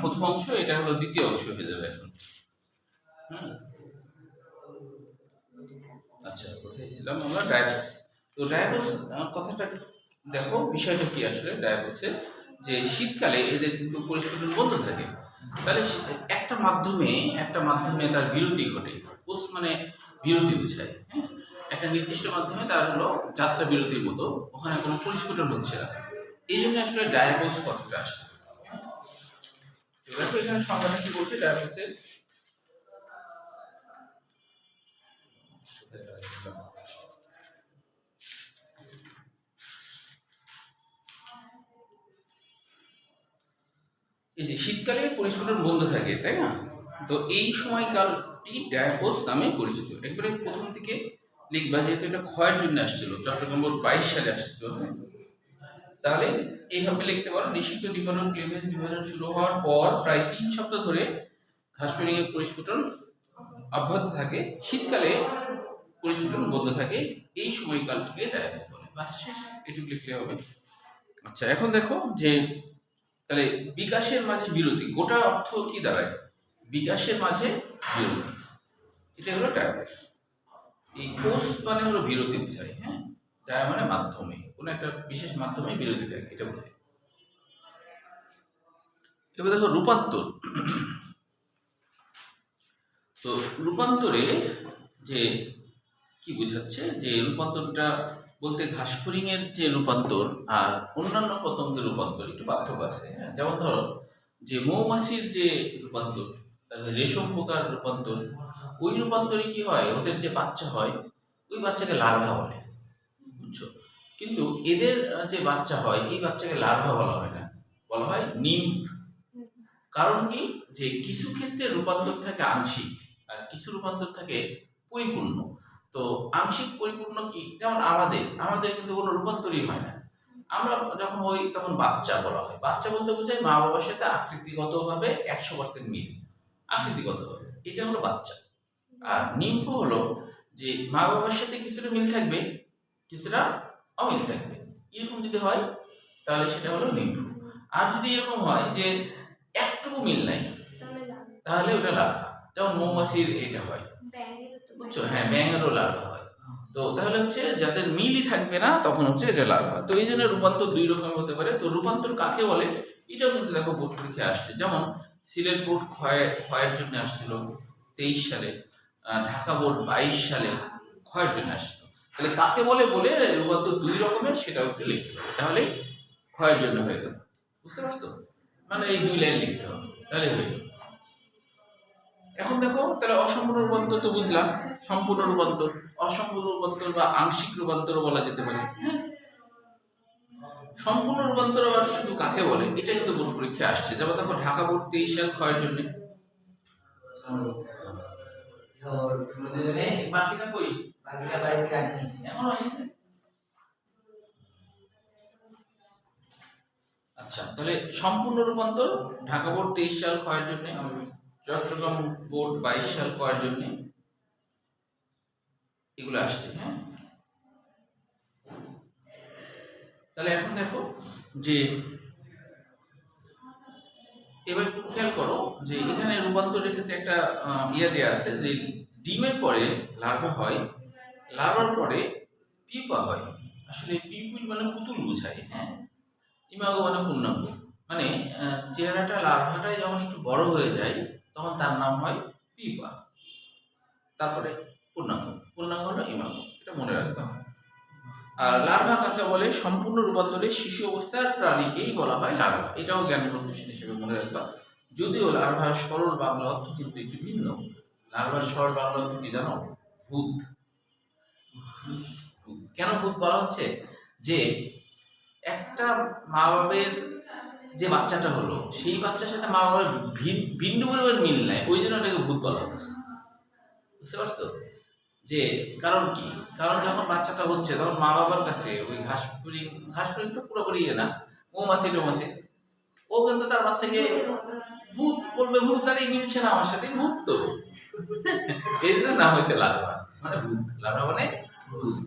প্রথম অংশ, এটা হলো দ্বিতীয় অংশ হয়ে যাবে এখন। আচ্ছা, কোথায় ছিলাম আমরা? ডায়াবোস। তো ডায়াবোস কথাটা দেখো, বিষয়টা কি আসলে ডায়াবোসের, যে শীতকালে এদের কিন্তু পরিস্ফুটন বন্ধ থাকে। তাহলে একটা মাধ্যমে তার বিরতি ঘটে। পোস্ট মানে বিরতি বোঝায়, হ্যাঁ। একটা নির্দিষ্ট মাধ্যমে তার হলো যাত্রা বিরতির মতো, ওখানে কোনো পরিস্ফুটন হচ্ছে না। এই জন্য আসলে ডায়াবোস কথাটা আসছে। দেখো এখানে সংজ্ঞাটা কি বলছে ডায়াবোসের। এই যে শীতকালে পরিস্ফুটন বন্ধ থাকে, তাই না? তো এই সময়কালটি ডায়াবোস নামে পরিচিত। একবারে প্রথম থেকে লিখবা, যেহেতু এটা ক্ষয়ের জন্য আসছিল, চট্টগ্রাম বোর্ড 22 সালে আসছিল, হ্যাঁ। তাহলে এইভাবে লিখতে পারো, নিষিক্ত ডিমান্ড ক্লিভেজ বিভাজন শুরু হওয়ার পর প্রায় 3 সপ্তাহ ধরে ঘাসফড়িং এর পরিস্ফুটন অব্যাহত থাকে। শীতকালে পরিস্ফুটন বন্ধ থাকে। এই সময়কালটিকে ডায়াবোস বলে। বাস শেষ, এটুকু লিখলে হবে। আচ্ছা, এখন দেখো যে তাহলে বিকাশের মাঝে বিরতি, গোটা অর্থ কি দাঁড়ায়? বিকাশের মাঝে বিরতি, এটা হলো ডায়াবোস। এই কোষ মানে হলো বিরতি বোঝায়, হ্যাঁ। ডায়া মানে মাধ্যমে, কোন একটা বিশেষ মাধ্যমে বিরতি থাকে, এটা বোঝায়। এবার দেখো রূপান্তর। তো রূপান্তরে যে কি বোঝাচ্ছে, যে রূপান্তরটা বলতে ঘাসফড়িং এর যে রূপান্তর আর অন্যান্য পতঙ্গের রূপান্তর একটু পার্থক্য আছে, হ্যাঁ। যেমন ধরো যে মৌমাছির যে রূপান্তর, তারপরে রেশম পোকার রূপান্তর, ওই রূপান্তরে কি হয়, ওদের যে বাচ্চা হয় ওই বাচ্চাকে লার্ভা বলে, বুঝছো? কিন্তু এদের যে বাচ্চা হয়, এই বাচ্চাকে লার্ভা বলা হয় না, বলা হয় নিম্ফ। কারণ কি, যে কিছু ক্ষেত্রে রূপান্তর থাকে আংশিক, আর কিছু রূপান্তর থাকে পরিপূর্ণ। তো আংশিক পরিপূর্ণ কি, যেমন আমাদের কিন্তু কোনো রূপান্তরই হয় না। আমরা যখন হই তখন বাচ্চা বলা হয়। বাচ্চা বলতে বোঝায় মা বাবার সাথে আকৃতিগতভাবে 100% মিল, আকৃতিগতভাবে, এটা হলো বাচ্চা। আর নিম্ফ হলো যে মা বাবার সাথে কিছুটা মিল থাকবে, কিছুটা অমিল থাকবে, এরকম যদি হয় তাহলে সেটা হলো নিম্ফ। আর যদি এরকম হয় যে একটুকু মিল নাই, তাহলে ওটা লার্ভা। যেমন মৌমাছির এটা হয়, বুঝছো? হ্যাঁ, ব্যাঙেরও লার্ভা হয়। তো তাহলে হচ্ছে যাদের মিলই থাকবে না, তখন হচ্ছে এটা লার্ভা। তো এই জন্য রূপান্তর দুই রকমের হতে পারে। তো রূপান্তর কাকে বলে, এটাও কিন্তু দেখো বোর্ড পরীক্ষায় আসছে। যেমন সিলেট বোর্ড ক্ষয়ের জন্য আসছিল 23 সালে, ঢাকা বোর্ড 22 সালে ক্ষয়ের জন্য আসছিল। তাহলে কাকে বলে বলে রূপান্তর দুই রকমের, সেটাও একটু লিখতে হবে, তাহলে ক্ষয়ের জন্য হয়ে যাবে। বুঝতে পারছো? মানে এই 2 লাইন লিখতে হবে, তাহলে হয়ে যাবে। এখন দেখো তাহলে অসম্পূর্ণ রূপান্তর তো বুঝলাম, সম্পূর্ণ রূপান্তর, অসম্পূর্ণ রূপান্তর বা আংশিক রূপান্তর বলা যেতে পারে, হ্যাঁ। সম্পূর্ণ রূপান্তর আবার শুধু কাকে বলে, এটা কিন্তু বোর্ড পরীক্ষায় আসছে। যেমন দেখো ঢাকা বোর্ড 23 সাল ক্ষয়ের জন্য, বাকিটা কই, বাকিটা বাড়িতে আসেনি এমন আছে। আচ্ছা, তাহলে সম্পূর্ণ রূপান্তর ঢাকা বোর্ড 23 সাল ক্ষয়ের জন্য, চট্টগ্রাম বোর্ড 22 সাল ক্ষয়ের জন্য, এগুলো আসছে, হ্যাঁ। তাহলে এখন দেখো যে এবার একটু খেয়াল করো যে এখানে রূপান্তরের ক্ষেত্রে একটা দেওয়া আছে যে ডিমের পরে লার্ভা হয়, লার্ভার পরে পিউপা হয়। আসলে পিউপিল মানে পুতুল বোঝায়, হ্যাঁ। ইমাগো মানে পূর্ণাঙ্গ, মানে চেহারাটা লার্ভাটাই যখন একটু বড় হয়ে যায় তখন তার নাম হয় পিউপা। তারপরে পূর্ণাঙ্গ হলো ইমাগো, এটা মনে রাখতে হবে। আর লার্ভা কাকে বলে, সম্পূর্ণ রূপান্তরে শিশু অবস্থার প্রাণীকেই বলা হয় লার্ভা। এটাও জ্ঞানমূলক কোশ্চেন হিসেবে মনে রাখবা। যদিও লার্ভার সরল বাংলা অর্থ কিন্তু একটু ভিন্ন। লার্ভার সরল বাংলা অর্থ কি জানো? ভূত। কেন ভূত বলা হচ্ছে, যে একটা মা বাবার যে বাচ্চাটা হলো, সেই বাচ্চার সাথে মা বাবার বিন্দু পরিমাণ মিল নাই, ওই জন্য এটাকে ভূত বলা হচ্ছে। বুঝতে পারছো? যে কারণ কি, কারণ যখন বাচ্চাটা হচ্ছে তখন মা বাবার কাছে ওই ঘাসফড়িং তো পুরোপুরি না, মৌমাছি টৌমাছি, ও কিন্তু তার বাচ্চাকে ভূত বলবে, ভূত আর মিলছে না আমার সাথে, ভূত তো। এই জন্য নাম হয়েছে লার্ভা, মানে ভূত। লার্ভা মানে ভূত,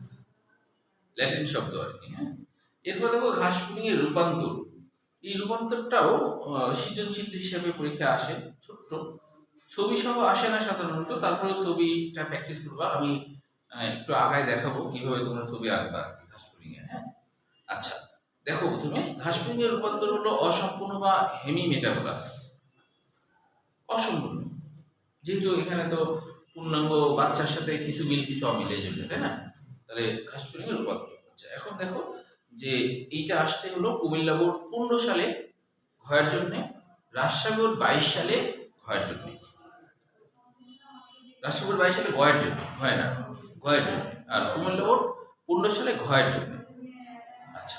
ল্যাটিন শব্দ আর কি, হ্যাঁ। এরপর দেখো ঘাসফড়িং এর রূপান্তর। এই রূপান্তরটাও সৃজনশীল হিসেবে পরীক্ষা আসে, ছোট্ট ছবি সহ আসে না সাধারণত, তারপরে ছবিটা প্র্যাকটিস করবা। আমি একটু আগায় দেখাবো কিভাবে তোমরা ছবি আঁকবা ঘাসফড়িং এ। হ্যাঁ, আচ্ছা দেখো, প্রথমে ঘাসফড়িং এর রূপান্তর হলো অসম্পূর্ণ বা হেমি মেটাবোলাস। অসম্পূর্ণ, যেহেতু এখানে তো পূর্ণাঙ্গ বাচ্চার সাথে কিছু মিল কিছু অমিলে যাবে, তাই না? তাহলে ঘাসফড়িং এর রূপান্তর। আচ্ছা, এখন দেখো যে এইটা আসছে হলো কুমিল্লা বোর্ড 15 সালে ঘয়ের জন্য, রাজশাহী বোর্ড 22 সালে ঘয়ের জন্য। রাজশাহী বোর্ড 22 সালে ঘয়ের জন্য, হয় না ঘয়ের জন্য, আর কুমিল্লা বোর্ড 15 সালে ঘয়ের জন্য। আচ্ছা,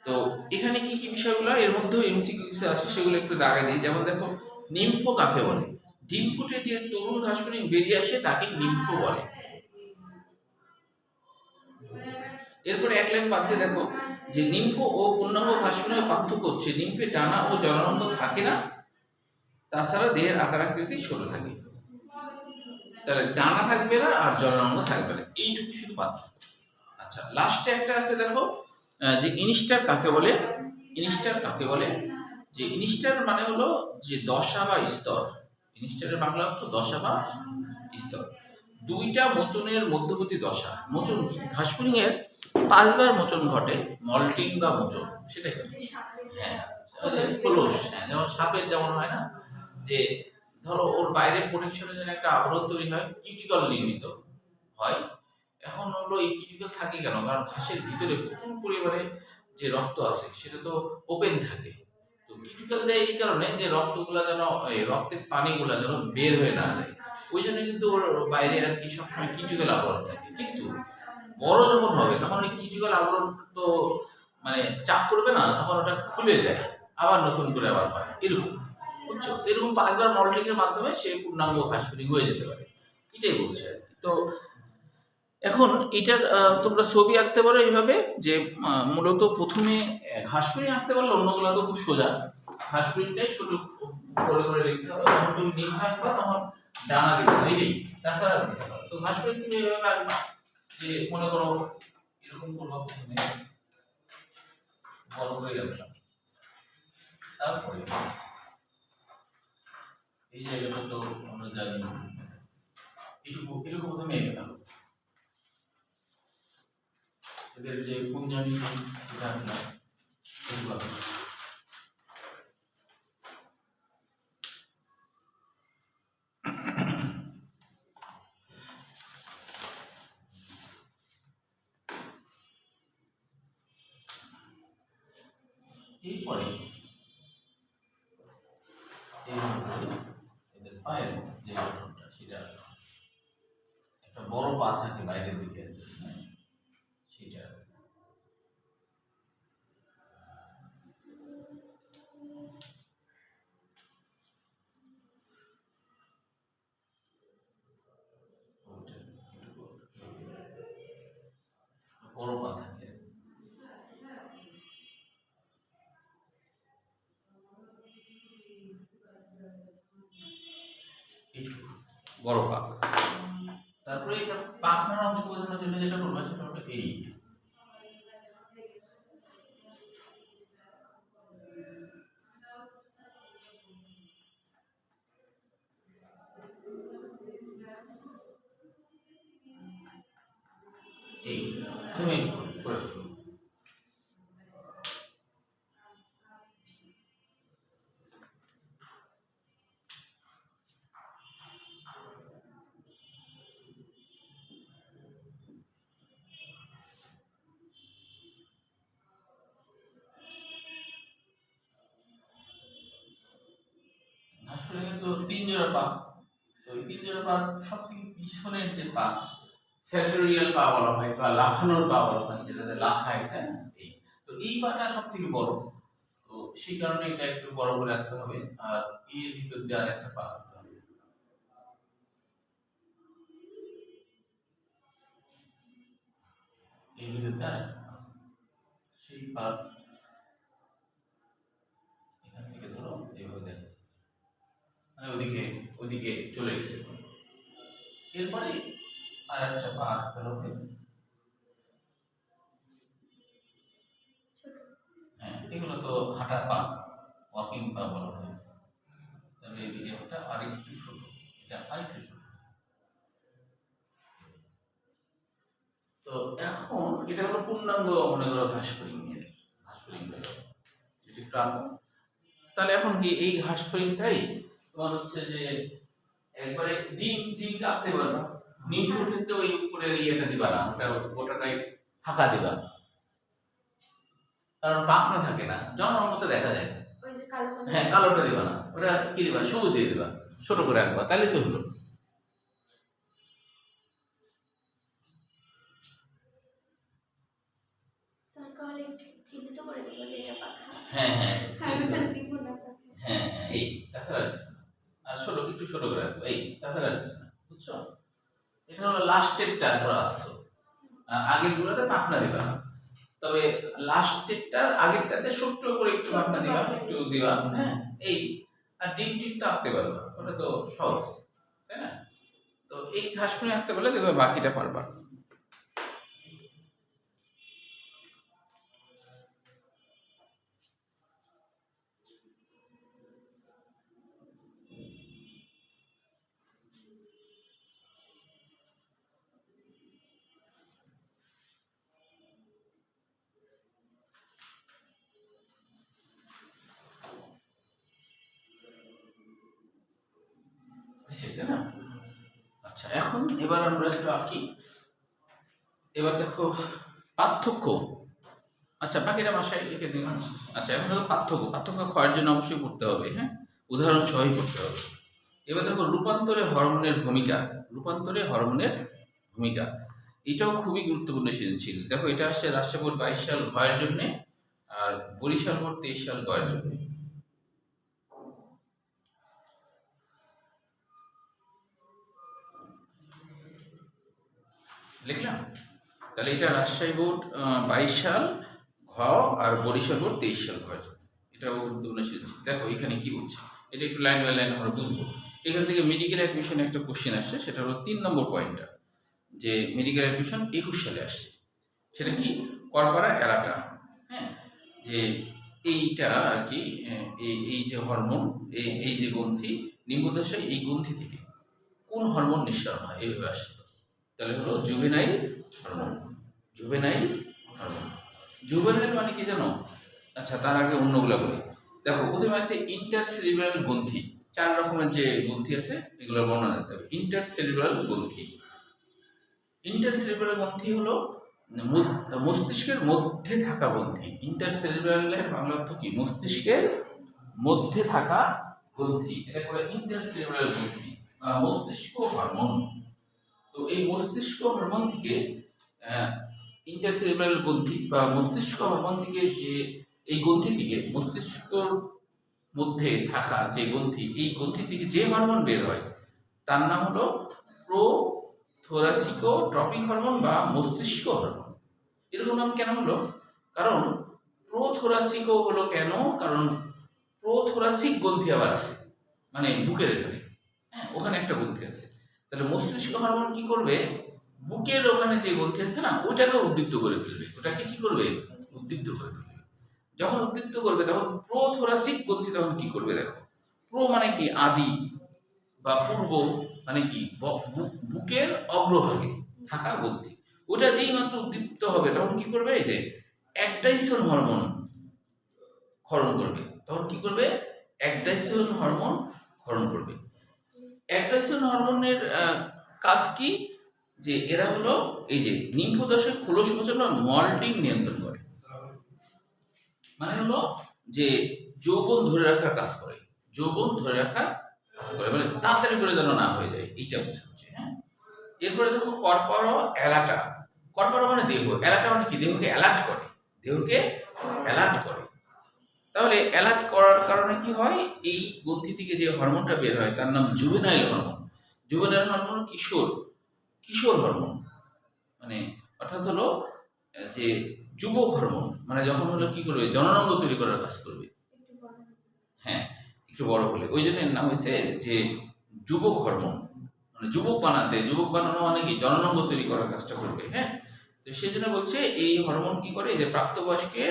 তো এখানে কি কি বিষয়গুলো এর মধ্যেও এমসিকিউ কিছু আছে, সেগুলো একটু দাগাই দিই। যেমন দেখো, নিম্ফো কাকে বলে? ডিম ফুটে যে তরুণ ঘাসফড়িং বেরিয়ে আসে তাকে নিম্ফো বলে। এরপরে এক লাইন বাদ দিয়ে দেখো যে নিম্ফো ও পূর্ণাঙ্গ ঘাসফড়িংয়ের পার্থক্য হচ্ছে নিম্ফে ডানা ও জলানন্দ থাকে না, তাছাড়া দেহের আকার আকৃতি ছোট থাকে। তাহলে ডানা থাকবে না আর জলানন্দ থাকবে না, এইটুকু শুধু পার্থক্য। আচ্ছা, লাস্টে একটা আছে দেখো যে ইনস্টার কাকে বলে? ইনস্টার কাকে বলে? যে ইনস্টার মানে হলো যে দশা বা স্তর। ইনস্টারের বাংলা অর্থ দশা বা স্তর। দুইটা মোচনের মধ্যবর্তী দশা। মোচন কি? ঘাসফড়িং এর 5 বার মোচন ঘটে, মল্টিং বা মোচন, সেটাই। হ্যাঁ, খোলস, যেমন সাপের যেমন হয় না, যে ধরো ওর বাইরে প্রোটেকশনের জন্য একটা আবরণ তৈরি হয়, কিউটিকল নির্মিত হয়। এখন হলো এই কিউটিকল থাকে কেন? কারণ ঘাসের ভিতরে প্রচুর পরিমাণে যে রক্ত আছে সেটা তো ওপেন থাকে। তো কিউটিকল দেয় এই কারণে যে রক্তগুলা যেন, রক্তের পানিগুলা যেন বের হয়ে না যায়। ওই জন্য কিন্তু ওর বাইরে আর কি সবসময় কিউটিকল আবরণ থাকে। কিন্তু বড় যখন হবে তখন ওই কিউটিকল আবরণ তো মানে চাপ করবে না, তখন ওটা খুলে যায়, আবার নতুন করে আবার হয়, এরকম। বুঝছো? এরকম 5 বার মল্টিং এর মাধ্যমে সে পূর্ণাঙ্গ ঘাসফড়িং হয়ে যেতে পারে, এটাই বলছে আর কি। তো এখন এটার তোমরা ছবি আঁকতে পারো এইভাবে যে মূলত প্রথমে ঘাসফড়িং আঁকতে পারলে অন্যগুলো তো খুব সোজা। ঘাসফড়িংটাই শুধু করে করে লিখতে হবে, যখন তুমি নিম্ন আঁকবা তখন ডানা দিতে হবে, এইটাই, তাছাড়া আর কিছু না। তো ঘাসফড়িং তুমি এইভাবে আঁকবা যে মনে করো এরকম করবা, প্রথমে বড় করে আঁকলাম, তারপরে এই জায়গাটা তো আমরা জানি এটুকু এটুকু প্রথমে আঁকলাম, এদের যে পুঞ্জানি এটা আঁকলাম, এটুকু আঁকলাম। এরপরে এদের পায়ের যে গঠনটা, সেটা একটা বড় পা থাকে বাইরের দিকে, সেটা বড় পা থাকে। এইটুকু বড় পা। তারপরে এটা পাখনার অংশ বোঝানোর জন্য যেটা করবো সেটা হলো এই তুমি করে ফেলো। ঘাসফড়িং তো 3 জোড়া পা। তো এই 3 জোড়া পা সব থেকে পিছনের যে পা, স্যাটোরিয়াল পা বলা হয় বা লাফানোর পা বলা হয়, যেটাতে লাফায়, তাই না? এই তো এই পাটা সব থেকে বড়, তো সেই কারণে এটা একটু বড় করে রাখতে হবে। আর এর ভিতর দিয়ে আরেকটা পা রাখতে হবে, এর ভিতর দিয়ে আরেকটা পা। সেই পা এখান থেকে ধরো এইভাবে দেখো, মানে ওদিকে ওদিকে চলে গেছে। এরপরে আর একটা পা আসতে হবে। হ্যাঁ, এগুলো তো হাঁটার পা। ওয়াকিং পা বলা হয়। তাহলে এটা আরেকটু ছোট, এটা আরেকটু ছোট। তো এখন এটা হলো পূর্ণাঙ্গ মনে করো ঘাসফড়িং এর ঘাসফড়িং হয়ে গেল। এটা একটু আঁকো। তাহলে এখন কি এই ঘাসফড়িংটাই তোমার হচ্ছে যে একবারে ডিমটা আঁকতে পারবা। নিমপুর ক্ষেত্রে ওই উপরের ইয়েটা দিবা না, ওটা গোটাটাই ফাঁকা দিবা, কারণ পাখনা থাকে না, জনরঙ মতো দেখা যায়। হ্যাঁ, কালোটা দিবা না, ওটা কি দিবা, সবুজ দিয়ে দিবা, ছোট করে আঁকবা, তাহলে তো হলো। হ্যাঁ হ্যাঁ হ্যাঁ এই তাছাড়া আর ছোট একটু ছোট করে রাখবো, এই তাছাড়া বুঝছো? এটা হলো লাস্টেরটা ধরো আসছো, আগের গুলোতে পাখনা দিবা, তবে লাস্টেরটার আগেরটাতে ছোট্ট করে একটু পাখনা দিবা, একটু দিবা। হ্যাঁ, এই আর ডিম তো আঁকতে পারবা, ওটা তো সহজ, তাই না? তো এই ঘাসফড়িং আঁকতে পারলে দেখবে বাকিটা পারবা। সেটা না। আচ্ছা, এখন এবার আমরা একটু আঁকি। এবার দেখো পার্থক্য। আচ্ছা, বাকিটা ভাষায় লিখে দিন। আচ্ছা, এখন দেখো পার্থক্য ক্ষয়ের জন্য অবশ্যই পড়তে হবে। হ্যাঁ, উদাহরণ সহই পড়তে হবে। এবার দেখো রূপান্তরে হরমোনের ভূমিকা। এটাও খুবই গুরুত্বপূর্ণ সৃজনশীল। দেখো এটা আসছে রাজশাহী বোর্ড 22 সাল ঘয়ের জন্য, আর বরিশাল বোর্ড 23 সাল গয়ের জন্য। লিখলাম। তাহলে এটা রাজশাহী বোর্ড 22 সাল ঘ আর বরিশাল বোর্ড 23 সাল ঘ। এটাও গুরুত্বপূর্ণ সৃজনশীল। দেখো এখানে কি বলছে, এটা একটু লাইন বাই লাইন আমরা বুঝবো। এখান থেকে মেডিকেল অ্যাডমিশনে একটা কোশ্চেন আসছে, সেটা হলো 3 নম্বর পয়েন্টটা, যে মেডিকেল অ্যাডমিশন 21 সালে আসছে। সেটা কি, করপারা এলাটা। হ্যাঁ, যে এইটা আর কি, এই যে হরমোন, এই যে গ্রন্থি, নিম্নদশায় এই গ্রন্থি থেকে কোন হরমোন নিঃসরণ হয়, এইভাবে আসছে। তাহলে হলো জুভেনাইল হরমোন। জুভেনাইল মানে কি জানো? আচ্ছা, তার আগে অন্যগুলা বলি। দেখো প্রথমে আছে ইন্টারসেরিব্রাল গ্রন্থি। 4 রকমের যে গ্রন্থি আছে এগুলোর বর্ণনা দিতে হবে। ইন্টারসেরিব্রাল গ্রন্থি হলো মস্তিষ্কের মধ্যে থাকা গ্রন্থি। ইন্টারসেরিব্রালের বাংলা অর্থ কি? মস্তিষ্কের মধ্যে থাকা গ্রন্থি, এটা করে ইন্টারসেরিব্রাল গ্রন্থি বা মস্তিষ্ক হরমোন। তো এই মস্তিষ্ক হরমোন থেকে ইন্টারসেরিব্রাল গ্রন্থি বা মস্তিষ্ক হরমোন থেকে, যে এই গ্রন্থি থেকে মস্তিষ্কর মধ্যে থাকা যে গ্রন্থি, এই গ্রন্থি থেকে যে হরমোন বের হয় তার নাম হলো প্রোথোরাসিকোট্রপিক হরমোন বা মস্তিষ্ক হরমোন। এরকম নাম কেন হলো? কারণ প্রোথোরাসিকো হলো কেন, কারণ প্রোথোরাসিক গ্রন্থি আবার আছে, মানে বুকের এখানে, হ্যাঁ ওখানে একটা গ্রন্থি আছে। তাহলে মস্তিষ্ক হরমোন কি করবে, বুকের ওখানে যে গ্রন্থি আছে না, ওইটাকে উদ্দীপ্ত করে ফেলবে। ওটাকে কি করবে? উদ্দীপ্ত করে ফেলবে। যখন উদ্দীপ্ত করবে তখন প্রোথোরাসিক গ্রন্থি তখন কি করবে? দেখো, প্রো মানে কি? আদি বা পূর্ব, মানে কি? বুকের অগ্রভাগে থাকা গ্রন্থি। ওটা যেই মাত্র উদ্দীপ্ত হবে তখন কি করবে? এই যে অ্যাডাইসন হরমোন ক্ষরণ করবে। তখন কি করবে? অ্যাডাইসন হরমোন ক্ষরণ করবে। অ্যাডাইসন হরমোনের কাজ কি? যে এরা হলো এই যে নিম্ফোদশের খোলসপচন বা মল্টিং নিয়ন্ত্রণ করে, মানে হলো যে যৌবন ধরে রাখার কাজ করে, মানে তাড়াতাড়ি করে যেন না হয়ে যায়, এইটা বোঝাচ্ছে। হ্যাঁ, এরপরে দেখো কর্পোরা অ্যালাটা। কর্পোরা মানে দেহ, অ্যালাটা মানে কি? দেহকে অ্যালার্ট করে। তাহলে অ্যালার্ট করার কারণে কি হয়? এই গ্রন্থি থেকে যে হরমোনটা বের হয় তার নাম জুভেনাইল হরমোন। জুভেনাইল হরমোন কিশোর হরমোন, মানে অর্থাৎ হলো যে যুবক হরমোন, মানে যখন হলো কি করবে? জননাঙ্গ তৈরি করার কাজ করবে। হ্যাঁ, একটু বড় হলে, ওই জন্য এর নাম হয়েছে যে যুবক হরমোন, মানে যুবক বানানো মানে কি? জননাঙ্গ তৈরি করার কাজটা করবে। হ্যাঁ, তো সেই জন্য বলছে এই হরমোন কি করে? যে প্রাপ্তবয়স্কে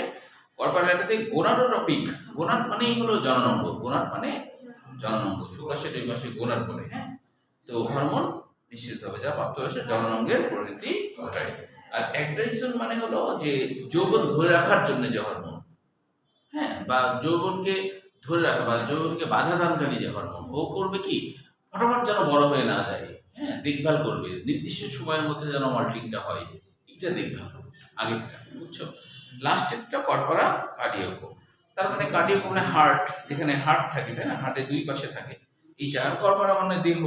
কর্পারাটাতে গোনাডোট্রপিক, গোনাড মানেই হলো জননাঙ্গ, গোনাড মানে জননাঙ্গ, শুক্রাশয় ডিম্বাশয় গোনাড বলে, হ্যাঁ। তো হরমোন নিশ্চিত হবে যা প্রাপ্তবয়সে জননাঙ্গের পরিণতি ঘটায়। আর অ্যান্ড্রোজেন মানে হলো যে যৌবন ধরে রাখার জন্য যে হরমোন, হ্যাঁ, বা যৌবনকে ধরে রাখা বা যৌবনকে বাধা দানকারী যে হরমোন, ও করবে কি ফটাফট যেন বড় হয়ে না যায়, হ্যাঁ, দেখভাল করবে, নির্দিষ্ট সময়ের মধ্যে যেন মল্টিংটা হয়, এটা দেখভাল করবে আগেরটা, বুঝছো। লাস্টেরটা কর্পোরা কার্ডিওকো, তার মানে কার্ডিওকো মানে হার্ট, যেখানে হার্ট থাকে, তাই না, হার্টের দুই পাশে থাকে এইটা। আর কর্পোরা মানে দেহ,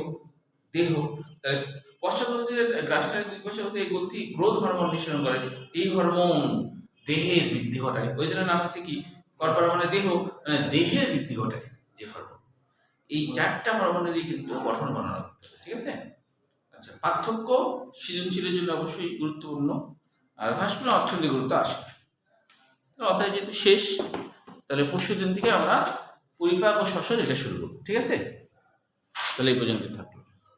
দেহ। তাহলে পশ্চাৎগ্রন্থির গ্রাসের দুই পাশে হতে এই গ্রন্থি গ্রোথ হরমোন নিঃসরণ করে, এই হরমোন দেহের বৃদ্ধি ঘটায়, ওই জন্য নাম হচ্ছে কি কর্পোরা মানে দেহ, মানে দেহের বৃদ্ধি ঘটায় যে হরমোন। এই চারটা হরমোনেরই কিন্তু গঠন বর্ণনা করতে হবে, ঠিক আছে। আচ্ছা, পার্থক্য সৃজনশীলের জন্য অবশ্যই গুরুত্বপূর্ণ, আর ভাষার অর্থনৈতিক গুরুত্ব আসে। অধ্যায় যেহেতু শেষ, তাহলে পরশু দিন থেকে আমরা পরিপাক ও শ্বসন এটা শুরু করব, ঠিক আছে। তাহলে এই পর্যন্ত থাকলো।